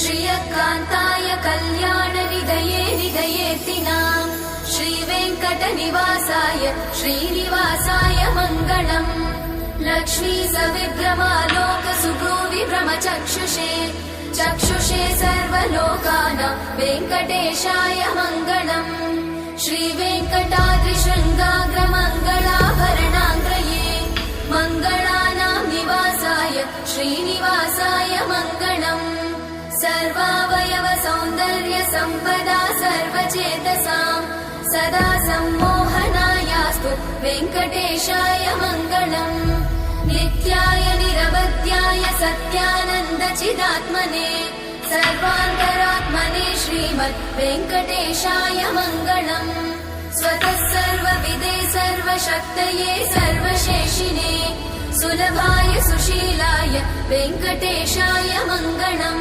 श्रियकान्ताय कल्याणनिधये निधयेतिनाम् श्रीवेङ्कटनिवासाय श्रीनिवासाय मङ्गलम्। लक्ष्मी सविभ्रमालोकसुभ्रूविभ्रमचक्षुषे चक्षुषे सर्वलोकानां वेङ्कटेशाय मङ्गलम्। श्रीवेङ्कटाद्रिशृङ्गाग्रमङ्गलाभरणाङ्ग्रये मङ्गलानां निवासाय श्रीनिवासाय मङ्गलम्। सर्वावयव सौन्दर्य सम्पदा सर्वचेतसां सदा सम्मोहनायास्तु वेङ्कटेशाय मङ्गलम्। नित्याय निरवध्याय सत्यानन्दचिदात्मने सर्वान्तरात्मने श्रीमद् वेङ्कटेशाय मङ्गलम्। स्वतः सर्वविदे सर्वशक्तये सर्वशेषिने सुलभाय सुशीलाय वेङ्कटेशाय मङ्गलम्।